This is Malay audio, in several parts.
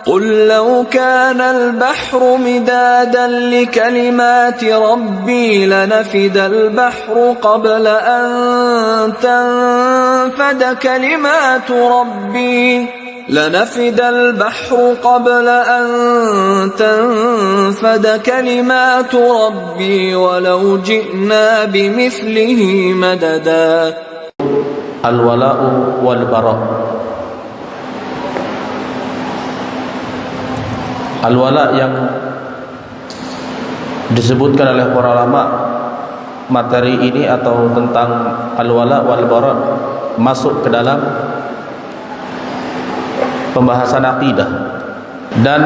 قل لو كان البحر مدادا لكلمات ربي لنفد البحر قبل أن تنفد كلمات ربي ولو جئنا بمثله مددا. Al-wala'u wal-bara'. Al-wala' yang disebutkan oleh para ulama materi ini atau tentang al-wala' wal-bara' masuk ke dalam pembahasan akidah, dan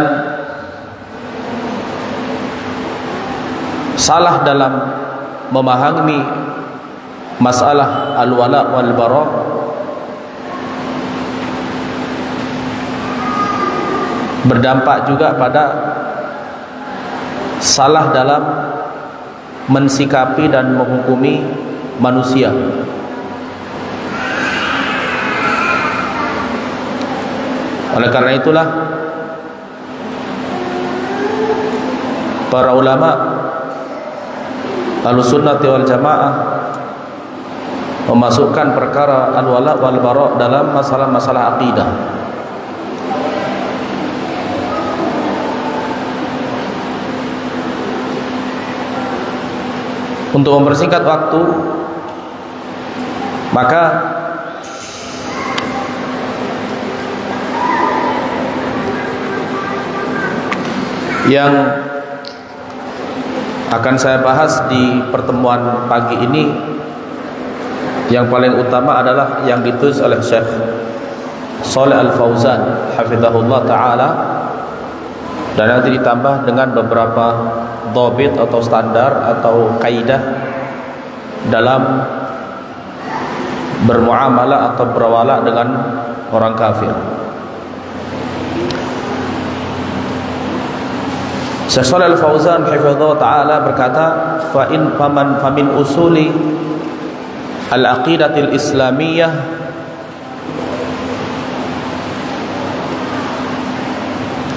salah dalam memahami masalah al-wala' wal-bara' berdampak juga pada salah dalam mensikapi dan menghukumi manusia. Oleh karena itulah para ulama Ahlussunnah wal Jamaah memasukkan perkara al-wala' wal-bara' dalam masalah-masalah akidah. Untuk mempersingkat waktu, maka yang akan saya bahas di pertemuan pagi ini, yang paling utama adalah yang ditulis oleh Syekh Shalih Al-Fauzan hafizahullah ta'ala, dan nanti ditambah dengan beberapa dhabit atau standar atau kaidah dalam bermuamalah atau berwala dengan orang kafir. Syekh Shalih Al-Fauzan hafizahullah ta'ala berkata, famin usuli al-aqidatil islamiyah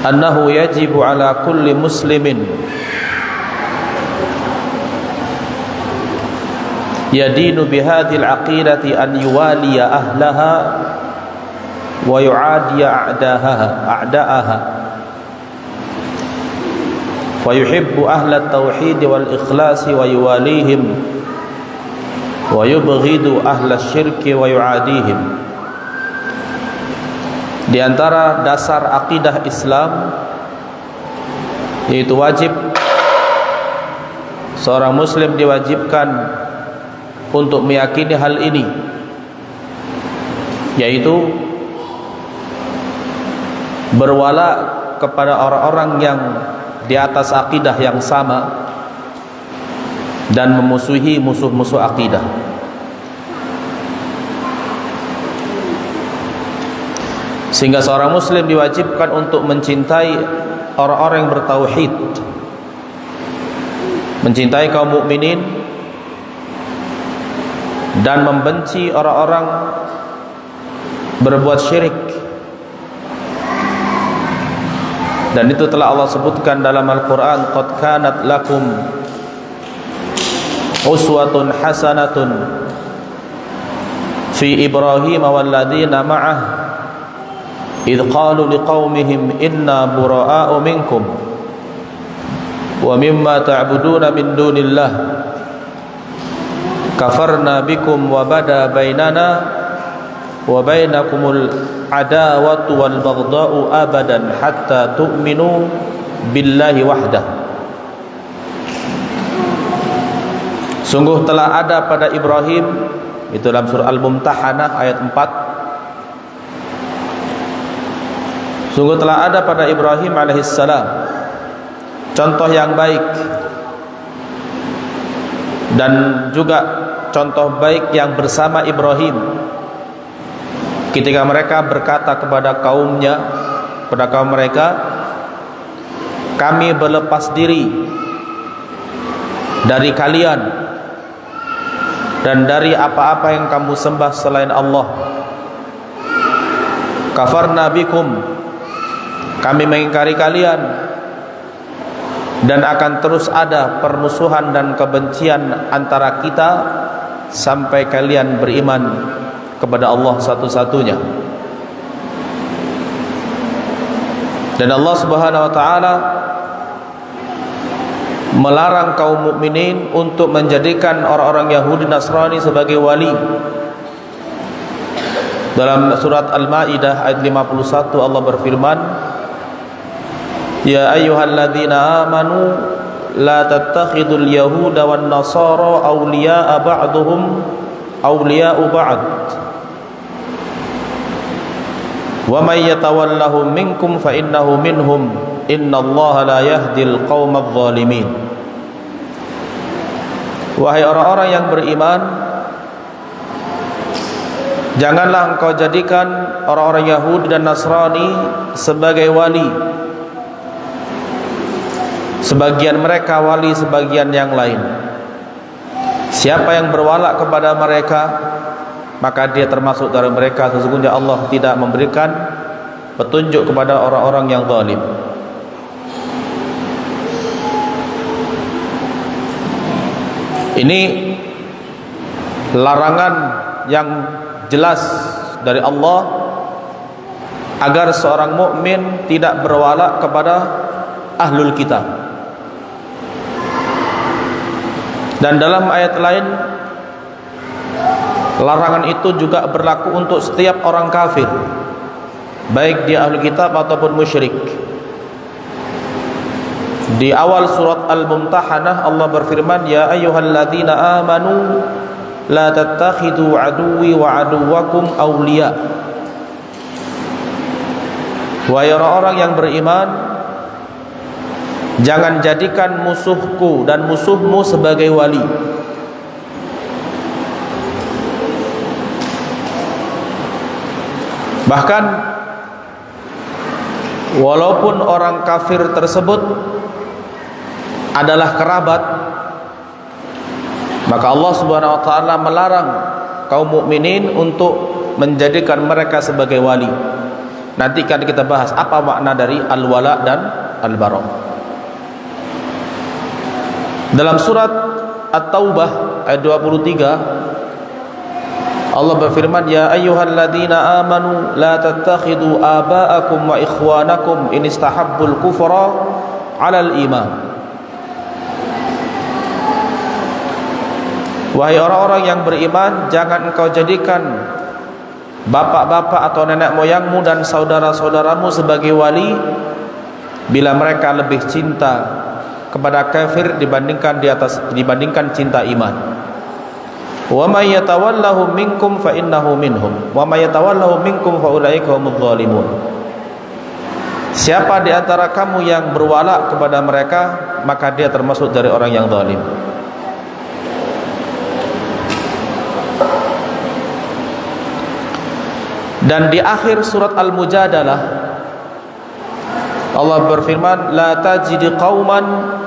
annahu yajibu ala kulli muslimin yadinu bihadhil aqidati an yuwaliya ahlaha wa yu'adiya a'da'aha wa yuhibbu ahla at-tauhid wal ikhlasi wa yuwalihim wa yubghidu ahla syirki wa yu'adihim. Di antara dasar akidah Islam yaitu wajib seorang muslim diwajibkan untuk meyakini hal ini, yaitu berwala kepada orang-orang yang di atas akidah yang sama dan memusuhi musuh-musuh akidah. Sehingga seorang muslim diwajibkan untuk mencintai orang-orang yang bertauhid, mencintai kaum mukminin, dan membenci orang-orang berbuat syirik. Dan itu telah Allah sebutkan dalam Al-Quran, qad kanat lakum uswatun hasanatun fi Ibrahim walladzina ma'ah idh qalu liqaumihim inna bura'a'u minkum wa mimma ta'buduna min dunillah kafarna bikum wa bada bainana wa bainakumul adawatu wal baghda'u abadan hatta tu'minu billahi wahdah. Sungguh telah ada pada Ibrahim, itu dalam surah Al-Mumtahanah ayat 4. Sungguh telah ada pada Ibrahim alaihissalam contoh yang baik, dan juga contoh baik yang bersama Ibrahim ketika mereka berkata kepada kaumnya, kepada kaum mereka, kami berlepas diri dari kalian dan dari apa-apa yang kamu sembah selain Allah. Kafarna bikum, kami mengingkari kalian, dan akan terus ada permusuhan dan kebencian antara kita sampai kalian beriman kepada Allah satu-satunya. Dan Allah Subhanahu wa taala melarang kaum mukminin untuk menjadikan orang-orang Yahudi Nasrani sebagai wali. Dalam surat Al-Maidah ayat 51 Allah berfirman, Ya ayyuhalladzina amanu la tattakhidul yahuda wan nasara awliya'a ba'duhum awliya'u ba'd wa may yatawallahum minkum fa innahu minhum innallaha la yahdil qaumadh dhalimin. Wahai orang-orang yang beriman, janganlah engkau jadikan orang-orang Yahudi dan Nasrani sebagai wali. Sebagian mereka wali, sebagian yang lain. Siapa yang berwala kepada mereka, maka dia termasuk dari mereka. Sesungguhnya Allah tidak memberikan petunjuk kepada orang-orang yang zalim. Ini larangan yang jelas dari Allah agar seorang mukmin tidak berwala kepada ahlul kitab. Dan dalam ayat lain, larangan itu juga berlaku untuk setiap orang kafir, baik dia ahli kitab ataupun musyrik. Di awal surat Al-Mumtahanah Allah berfirman, Ya ayyuhalladzina amanu la tattakhidu aduwwi wa aduwwakum awliya. Wahai orang-orang yang beriman, jangan jadikan musuhku dan musuhmu sebagai wali. Bahkan walaupun orang kafir tersebut adalah kerabat, maka Allah Subhanahu wa taala melarang kaum mukminin untuk menjadikan mereka sebagai wali. Nanti kan kita bahas apa makna dari al-wala dan al-bara. Dalam surat At-Taubah ayat 23 Allah berfirman, Ya ayyuhalladzina amanu la tattakhidu aba'akum wa ikhwanakum in istahabbul kufra 'alal iman. Wahai orang-orang yang beriman, jangan engkau jadikan bapak-bapak atau nenek moyangmu dan saudara-saudaramu sebagai wali bila mereka lebih cinta kepada kafir dibandingkan cinta iman. Wa may yatawallahum minkum fa innahu minhum wa may yatawallahum minkum fa ulaika humudz zalimun. Siapa di antara kamu yang berwala kepada mereka, maka dia termasuk dari orang yang zalim. Dan di akhir surat Al-Mujadalah Allah berfirman, La tajidi qauman,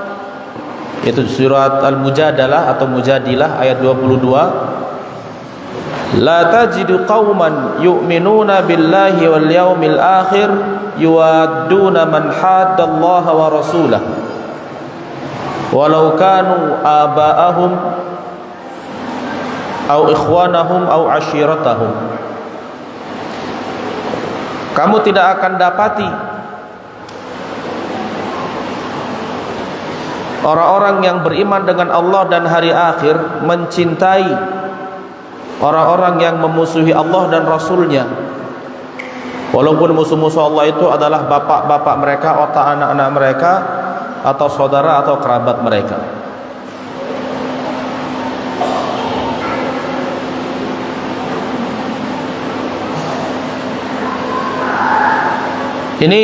itu surat Al-Mujadalah atau Mujadilah ayat 22, La tajidu qauman yu'minuna billahi wal yawmil akhir yuwadduna man haddallaha wa rasulah walau kanu aba'ahum aw ikhwanahum aw ashiratahum. Kamu tidak akan dapati orang-orang yang beriman dengan Allah dan hari akhir mencintai orang-orang yang memusuhi Allah dan Rasulnya, walaupun musuh-musuh Allah itu adalah bapak-bapak mereka atau anak-anak mereka atau saudara atau kerabat mereka. Ini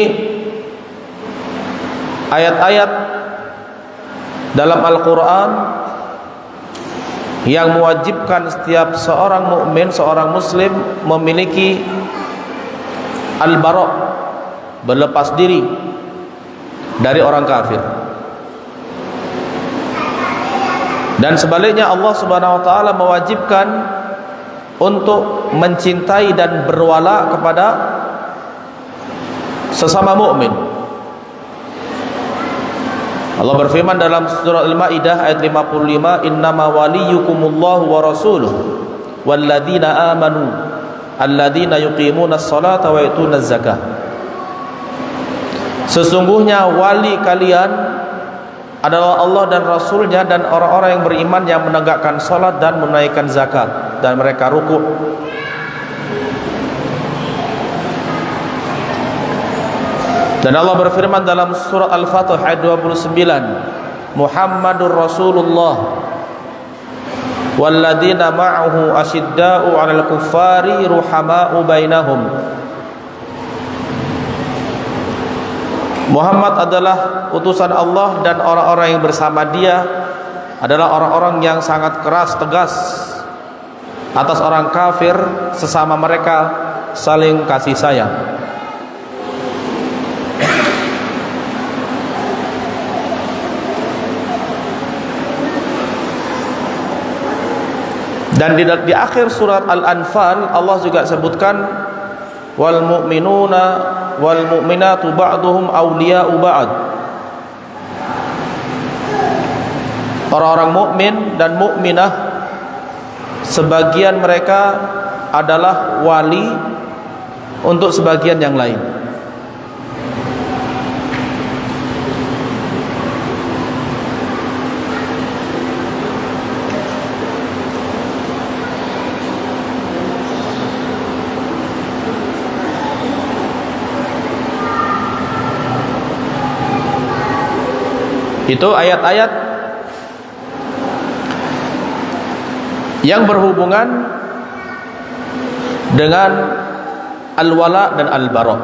ayat-ayat dalam Al-Quran yang mewajibkan setiap seorang mukmin, seorang muslim memiliki al-bara', berlepas diri dari orang kafir. Dan sebaliknya Allah Subhanahu wa taala mewajibkan untuk mencintai dan berwala kepada sesama mukmin. Allah berfirman dalam surah Al-Maidah ayat 55, innama waliyukumullahu wa rasuluhu walladzina amanu alladzina yuqimunas salata wa yu'tunaz zakah. Sesungguhnya wali kalian adalah Allah dan Rasulnya dan orang-orang yang beriman yang menegakkan salat dan menunaikan zakat dan mereka rukuk. Dan Allah berfirman dalam surah Al-Fatih ayat 29, Muhammadur Rasulullah walladzina ma'ahu asyidda'u 'alal kuffari ruhama'u bainahum. Muhammad adalah utusan Allah dan orang-orang yang bersama dia adalah orang-orang yang sangat keras tegas atas orang kafir, sesama mereka saling kasih sayang. Dan di akhir surat Al-Anfal Allah juga sebutkan wal mu'minuna wal mu'minatu ba'duhum awliya'u ba'd. Orang-orang mukmin dan mukminah sebagian mereka adalah wali untuk sebagian yang lain. Itu ayat-ayat yang berhubungan dengan al-wala dan al-bara.